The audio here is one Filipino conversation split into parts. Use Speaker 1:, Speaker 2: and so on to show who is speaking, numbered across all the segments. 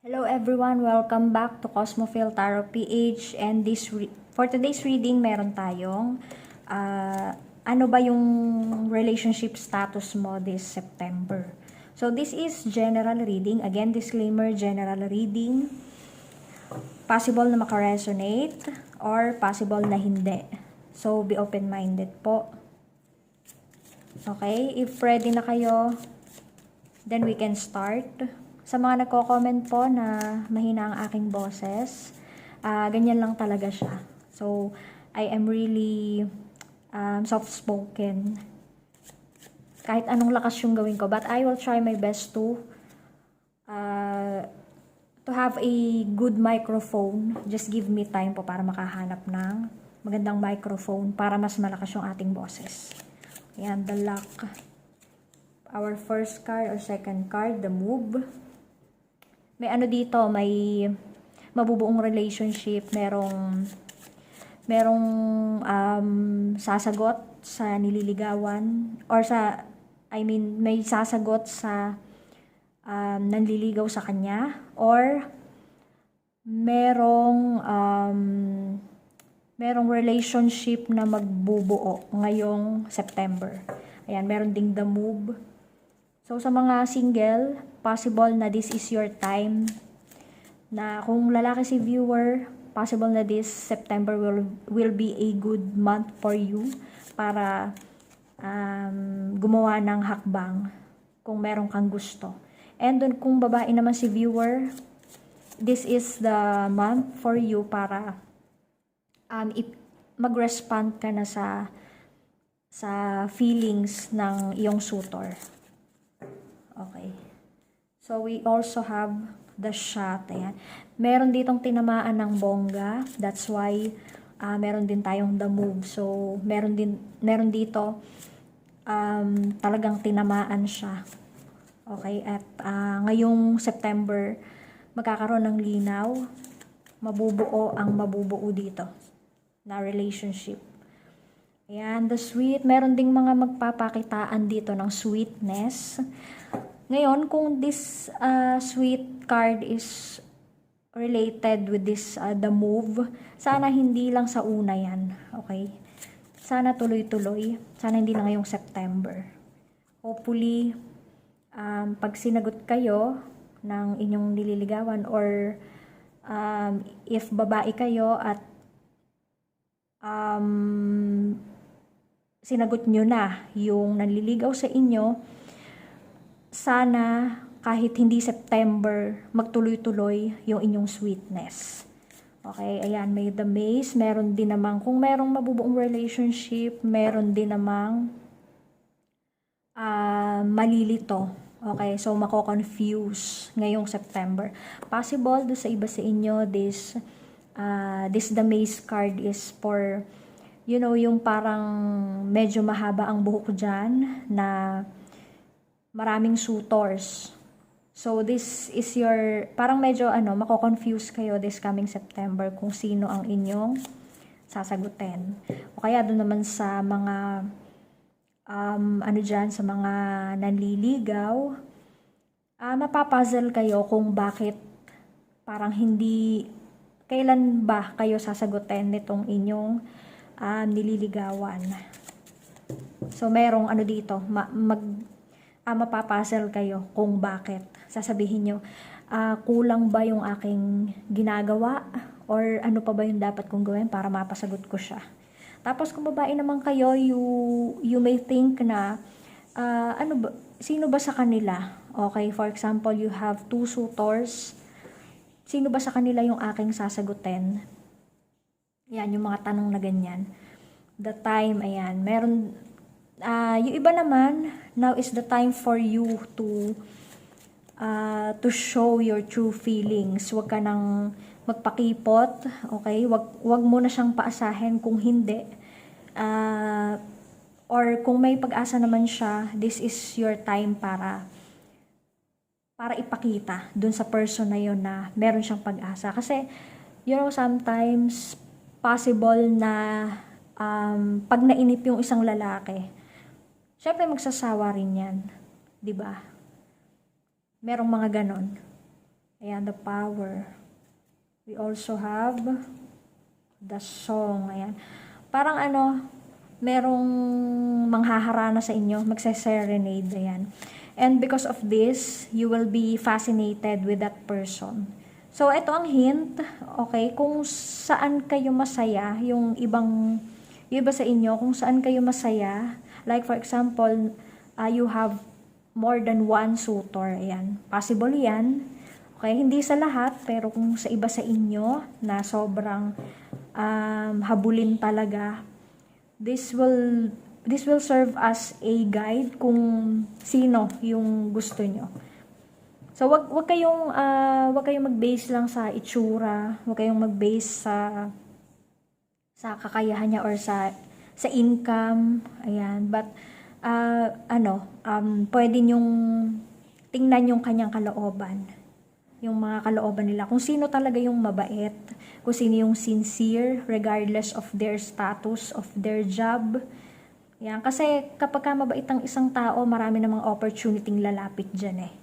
Speaker 1: Hello everyone, welcome back to Cosmophile Tarot PH, and for today's reading meron tayong ano ba yung relationship status mo this September. So this is general reading, again disclaimer, general reading, possible na makaresonate or possible na hindi. So be open-minded po. Okay, if ready na kayo, then we can start. Sa mga nagko-comment po na mahina ang aking boses, ganyan lang talaga siya. So, I am really soft-spoken. Kahit anong lakas yung gawin ko. But I will try my best to have a good microphone. Just give me time po para makahanap ng magandang microphone para mas malakas yung ating boses. Ayan, the luck. Our first card or second card, the move. May ano dito, may mabubuong relationship, merong sasagot sa nililigawan or may sasagot sa nanliligaw sa kanya, or merong relationship na magbubuo ngayong September. Ayan, meron ding the move. So, sa mga single, possible na this is your time. Na kung lalaki si viewer, possible na this September will be a good month for you para gumawa ng hakbang kung meron kang gusto. And kung babae naman si viewer, this is the month for you para mag-respond ka na sa feelings ng iyong suitor. Okay. So, we also have the shot. Ayan. Meron ditong tinamaan ng bongga. That's why, meron din tayong the move. So, meron dito, talagang tinamaan siya. Okay. At, ngayong September, magkakaroon ng linaw. Mabubuo ang mabubuo dito na relationship. Ayan, the sweet. Meron ding mga magpapakitaan dito ng sweetness. Ngayon, kung this sweet card is related with this, the move, sana hindi lang sa una yan. Okay? Sana tuloy-tuloy. Sana hindi na ngayong September. Hopefully, pag sinagot kayo ng inyong nililigawan, or if babae kayo at sinagot nyo na yung nanliligaw sa inyo, sana kahit hindi September, magtuloy-tuloy yung inyong sweetness. Okay, ayan, may the maze. Meron din namang, kung merong mabubuong relationship, meron din namang malilito. Okay, so mako-confuse ngayong September. Possible do sa iba sa inyo, this the maze card is for, you know, yung parang medyo mahaba ang buhok dyan, na maraming suitors. So, this is your, parang medyo mako-confuse kayo this coming September kung sino ang inyong sasagutin. O kaya doon naman sa mga, sa mga nanliligaw, mapapuzzle kayo kung bakit parang hindi, kailan ba kayo sasagutin nitong inyong nililigawan. So, merong dito, mapapuzzle kayo kung bakit. Sasabihin nyo, kulang ba yung aking ginagawa? Or ano pa ba yung dapat kong gawin para mapasagot ko siya? Tapos kung babae naman kayo, you may think na, sino ba sa kanila? Okay, for example, you have two suitors. Sino ba sa kanila yung aking sasagutin? Yan, yung mga tanong na ganyan. The time, ayan. Meron, yung iba naman, now is the time for you to show your true feelings. Huwag ka nang magpakipot, okay? Huwag mo na siyang paasahin kung hindi. Or kung may pag-asa naman siya, this is your time para ipakita dun sa person na yun na meron siyang pag-asa. Kasi, you know, sometimes possible na pag nainip yung isang lalaki, syempre magsasawa rin yan, 'di ba? Merong mga ganon. Ayan, the power. We also have the song. Ayan. Parang ano, merong manghaharana sa inyo, magse-serenade. Ayan. And because of this, you will be fascinated with that person. So, ito ang hint, okay, kung saan kayo masaya, yung iba sa inyo, kung saan kayo masaya, like for example, you have more than one suitor, ayan, possible yan, okay, hindi sa lahat, pero kung sa iba sa inyo, na sobrang habulin talaga, this will serve as a guide kung sino yung gusto nyo. So wag kayong mag-base lang sa itsura, wag kayong mag-base sa kakayahan niya or sa income, ayan. But pwede nyong tingnan yung kanyang kalooban. Yung mga kalooban nila, kung sino talaga yung mabait, kung sino yung sincere regardless of their status, of their job. Yan, kasi kapag ka mabait ang isang tao, marami namang opportunity lalapit dyan eh.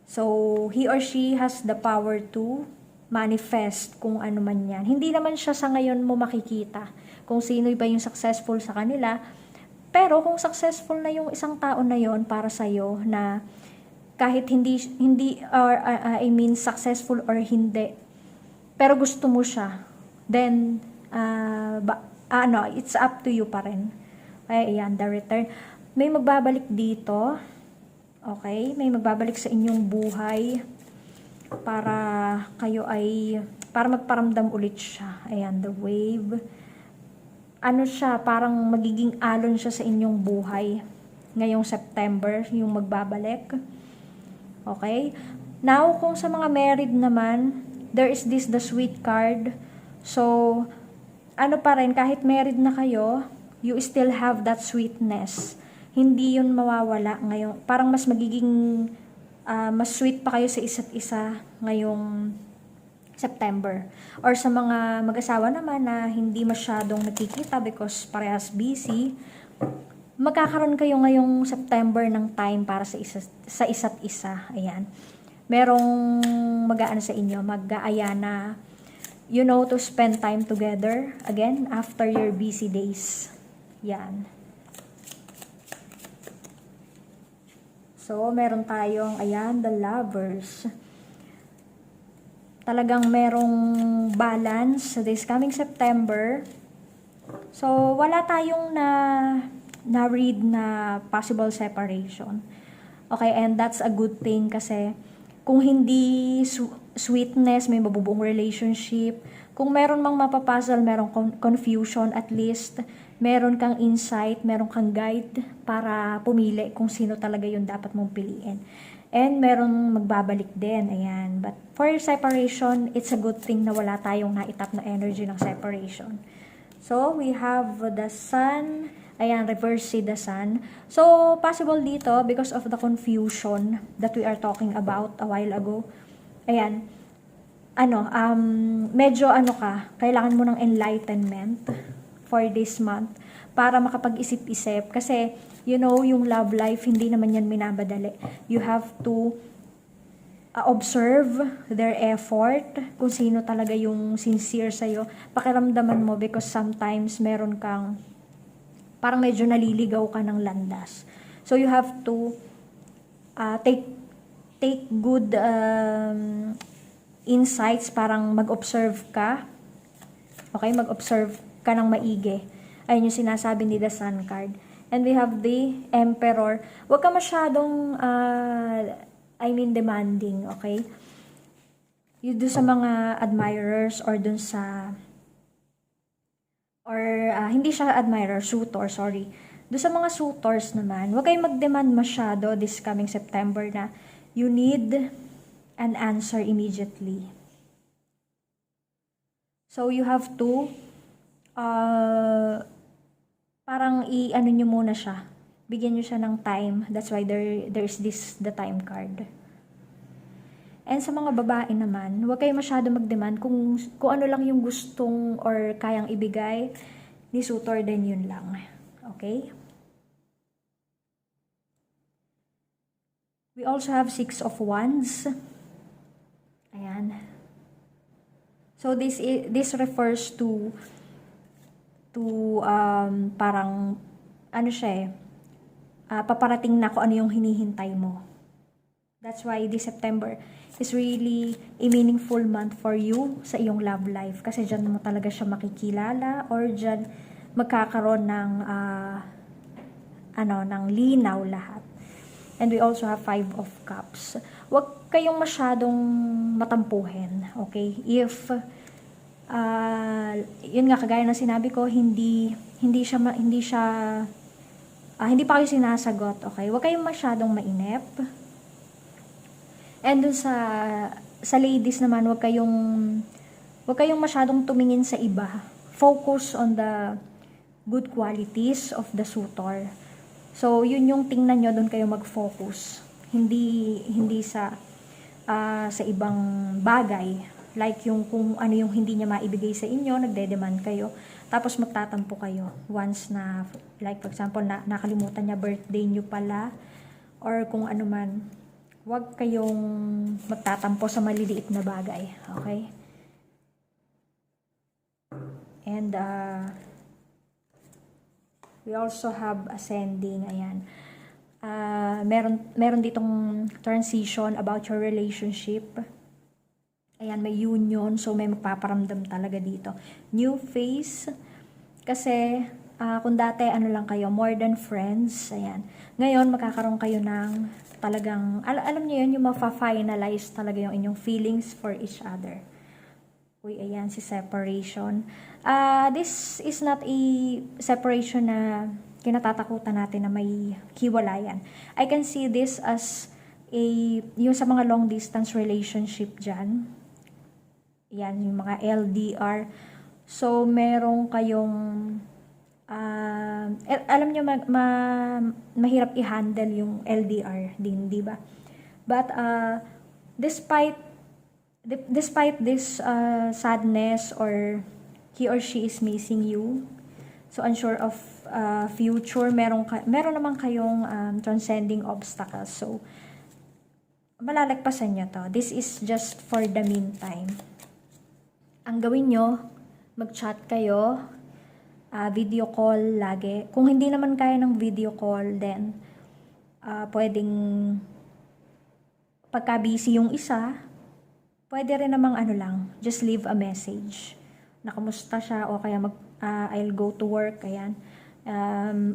Speaker 1: So, he or she has the power to manifest kung ano man yan. Hindi naman siya sa ngayon mo makikita kung sino ba yung successful sa kanila. Pero kung successful na yung isang tao na yon para sa'yo, na kahit hindi successful or hindi, pero gusto mo siya, then, it's up to you pa rin. Kaya yan, the return. May magbabalik dito. Okay? May magbabalik sa inyong buhay para para magparamdam ulit siya. Ayan, the wave. Ano siya, parang magiging alon siya sa inyong buhay ngayong September, yung magbabalik. Okay? Now, kung sa mga married naman, there is the sweet card. So, ano pa rin, kahit married na kayo, you still have that sweetness. Hindi yun mawawala ngayon. Parang mas magiging mas sweet pa kayo sa isa't isa ngayong September. Or sa mga mag-asawa naman na hindi masyadong nakikita because parehas busy, magkakaroon kayo ngayong September ng time para sa isa't isa. Ayan. Merong mag-aano sa inyo, mag-aaya na, to spend time together again after your busy days. Yan. So, meron tayong, ayan, the lovers. Talagang merong balance this coming September. So, wala tayong na-read na possible separation. Okay, and that's a good thing kasi kung hindi sweetness, may mabubuong relationship. Kung meron mang mapapasal, merong confusion, at least meron kang insight, meron kang guide para pumili kung sino talaga yung dapat mong piliin. And merong magbabalik din, ayan. But for separation, it's a good thing na wala tayong naitap na energy ng separation. So, we have the sun, ayan, reverse si the sun. So, possible dito, because of the confusion that we are talking about a while ago, ayan, medyo kailangan mo ng enlightenment for this month para makapag-isip-isip. Kasi, yung love life, hindi naman yan minabadali. You have to observe their effort, kung sino talaga yung sincere sa'yo. Pakiramdaman mo because sometimes meron kang, parang medyo naliligaw ka ng landas. So, you have to take good insights, parang mag-observe ka. Okay, mag-observe ka ng maigi. Ayun yung sinasabi ni the Sun card. And we have the Emperor. Huwag ka masyadong, demanding, okay? You do sa mga admirers or dun sa, hindi siya admirer, suitor, sorry. Doon sa mga suitors naman, huwag kayong mag-demand masyado this coming September na you need an answer immediately. So, you have to parang i-ano nyo muna siya. Bigyan nyo siya ng time. That's why there's the time card. And sa mga babae naman, huwag kayo masyado mag-demand kung ano lang yung gustong or kayang ibigay ni suitor, then yun lang. Okay? We also have 6 of Wands. Ayan. So this refers to parang ano siya eh, paparating na kung ano yung hinihintay mo. That's why this September is really a meaningful month for you sa iyong love life. Kasi dyan mo talaga siya makikilala or dyan magkakaroon ng ng linaw lahat. And we also have 5 of Cups. Huwag kayong masyadong matampuhin, okay? If yun nga kagaya ng sinabi ko, hindi pa kayo sinasagot, okay? Huwag kayong masyadong mainip. And dun sa ladies naman, huwag kayong masyadong tumingin sa iba. Focus on the good qualities of the suitor. So, yun yung tingnan nyo, dun kayo mag-focus. Hindi sa ibang bagay. Like yung kung ano yung hindi niya maibigay sa inyo, nagde-demand kayo. Tapos magtatampo kayo. Once na, like for example, nakalimutan niya birthday niyo pala. Or kung ano man. Huwag kayong magtatampo sa maliliit na bagay. Okay? And, we also have ascending. Ayan. Meron ditong transition about your relationship. Ayan, may union. So, may magpaparamdam talaga dito. New phase. Kasi, kung dati, ano lang kayo, more than friends. Ayan. Ngayon, magkakaroon kayo ng talagang, alam niyo yun, yung mafa-finalize talaga yung inyong feelings for each other. Uy, ayan, si separation. This is not a separation na kinatatakutan natin na may hiwalayan. I can see this as yung sa mga long distance relationship dyan. Yan, yung mga LDR. So, merong kayong, alam nyo, mahirap i-handle yung LDR din, di ba? But, despite this sadness or he or she is missing you, so unsure of future, meron naman kayong transcending obstacles. So, malalagpasan nyo to. This is just for the meantime. Ang gawin nyo, mag-chat kayo, video call lagi. Kung hindi naman kaya ng video call, then pwedeng pagka busy yung isa, pwede rin namang just leave a message. Nakamusta siya o kaya I'll go to work, ayan.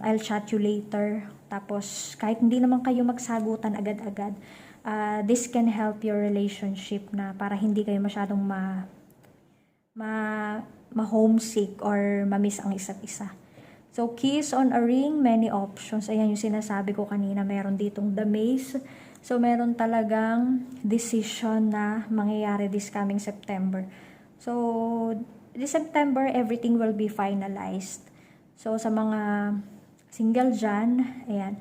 Speaker 1: I'll chat you later. Tapos kahit hindi naman kayo magsagutan agad-agad, this can help your relationship na para hindi kayo masyadong ma-homesick or ma-miss ang isa't isa. So, kiss on a ring, many options. Ayan yung sinasabi ko kanina, meron ditong the maze. So, meron talagang decision na mangyayari this coming September. So, this September, everything will be finalized. So, sa mga single dyan, ayan,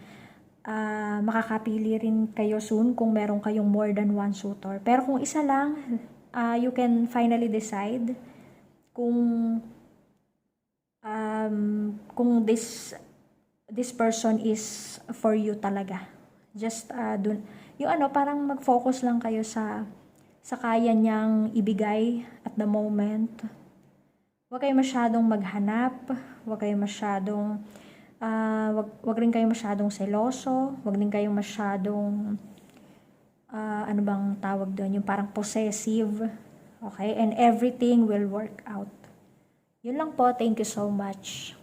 Speaker 1: makakapili rin kayo soon kung meron kayong more than one suitor. Pero kung isa lang, you can finally decide kung this person is for you talaga. Just dun yung parang mag-focus lang kayo sa kaya niyang ibigay at the moment. Huwag kayo masyadong maghanap, huwag kayo masyadong wag rin kayo masyadong seloso, wag din kayo masyadong ano bang tawag doon, yung parang possessive. Okay? And everything will work out. Yun lang po. Thank you so much.